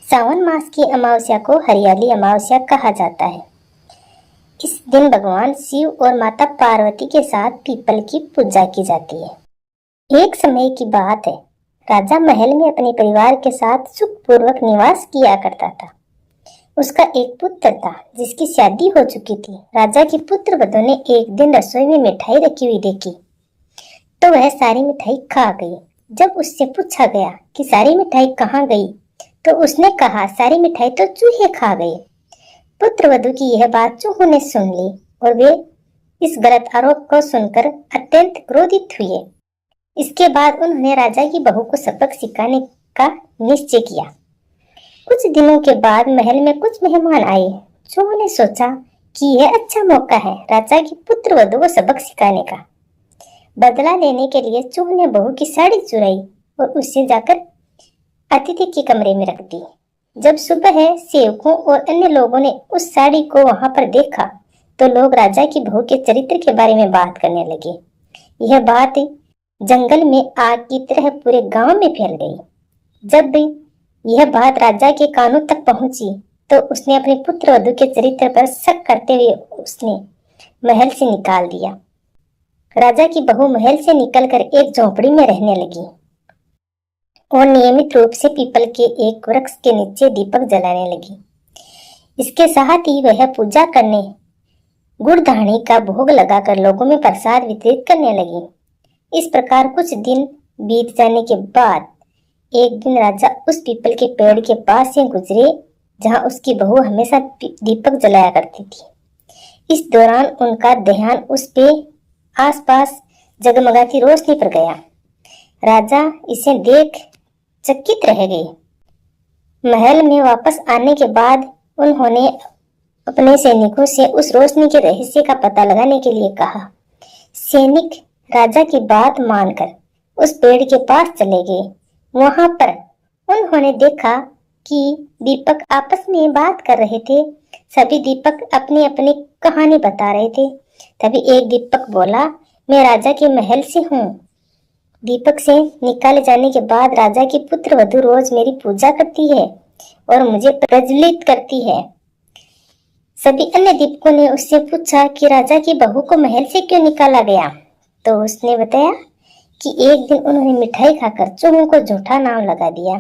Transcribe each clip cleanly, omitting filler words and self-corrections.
सावन मास की अमावस्या को हरियाली अमावस्या कहा जाता है। इस दिन भगवान शिव और माता पार्वती के साथ पीपल की पूजा की जाती है। एक समय की बात है, राजा महल में अपने परिवार के साथ सुखपूर्वक निवास किया करता था। उसका एक पुत्र था जिसकी शादी हो चुकी थी। राजा की पुत्र वधू ने एक दिन रसोई में मिठाई रखी हुई देखी तो वह सारी मिठाई खा गई। जब उससे पूछा गया कि सारी मिठाई कहाँ गई तो उसने कहा, सारी मिठाई तो चूहे खा गए। पुत्र वधू की यह बात चूहों ने सुन ली और वे इस गलत आरोप को सुनकर अत्यंत क्रोधित हुए। इसके बाद उन्होंने राजा की बहू को सबक सिखाने का निश्चय किया। कुछ दिनों के बाद महल में कुछ मेहमान आए। चूहों ने सोचा कि यह अच्छा मौका है राजा की पुत्र वधू को सबक सिखाने का। बदला लेने के लिए चूहों ने बहू की साड़ी चुराई और उससे जाकर अतिथि के कमरे में रख दी। जब सुबह सेवकों और अन्य लोगों ने उस साड़ी को वहां पर देखा तो लोग राजा की बहू के चरित्र के बारे में बात करने लगे। यह बात जंगल में आग की तरह पूरे गांव में फैल गई। जब यह बात राजा के कानों तक पहुंची तो उसने अपने पुत्र वधू के चरित्र पर शक करते हुए उसने महल से निकाल दिया। राजा की बहू महल से निकलकर एक झोपड़ी में रहने लगी और नियमित रूप से पीपल के एक वृक्ष के नीचे दीपक जलाने लगी। इसके साथ ही वह पूजा करने, गुड़ धानी का भोग लगाकर लोगों में प्रसाद वितरित करने लगी। इस प्रकार कुछ दिन बीत जाने के बाद एक दिन राजा उस पीपल के पेड़ के पास से गुजरे जहां उसकी बहू हमेशा दीपक जलाया करती थी। इस दौरान उनका ध्यान उस पे आसपास जगमगाती रोशनी पर गया। राजा इसे देख चकित रह गए। महल में वापस आने के बाद उन्होंने अपने सैनिकों से उस रोशनी के रहस्य का पता लगाने के लिए कहा। सैनिक राजा की बात मानकर उस पेड़ के पास चले गए। वहां पर उन्होंने देखा कि दीपक आपस में बात कर रहे थे। सभी दीपक अपनी अपनी कहानी बता रहे थे। तभी एक दीपक बोला, मैं राजा के महल से हूँ। दीपक से निकाले जाने के बाद राजा की पुत्र वधू रोज मेरी पूजा करती है और मुझे प्रज्वलित करती है। सभी अन्य दीपकों ने उससे पूछा कि राजा की बहू को महल से क्यों निकाला गया तो उसने बताया कि एक दिन उन्होंने मिठाई खाकर चूहों को झूठा नाम लगा दिया।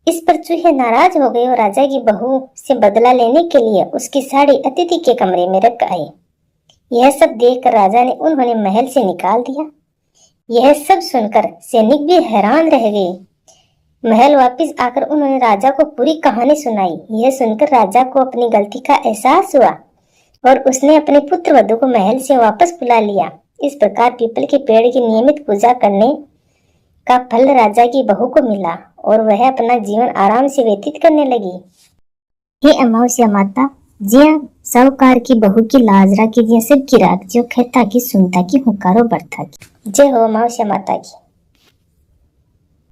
इस पर चूहे नाराज हो गए और राजा की बहू से बदला लेने के लिए उसकी साड़ी अतिथि के कमरे में रख आए। यह सब देखकर राजा ने उन्होंने महल से निकाल दिया। यह सब सुनकर सैनिक भी हैरान रह गए। महल वापस आकर उन्होंने राजा को पूरी कहानी सुनाई। यह सुनकर राजा को अपनी गलती का एहसास हुआ और उसने अपने पुत्र वधू को महल से वापस बुला लिया। इस प्रकार पीपल के पेड़ की नियमित पूजा करने का फल राजा की बहू को मिला और वह अपना जीवन आराम से व्यतीत करने लगी। हे अमावस्या माता, जिया साहूकार की बहू की लाज राखी, जिया सबकी राख, जो कहता की सुनता की हुकारो बरता की। जय हो अमावस्या माता की।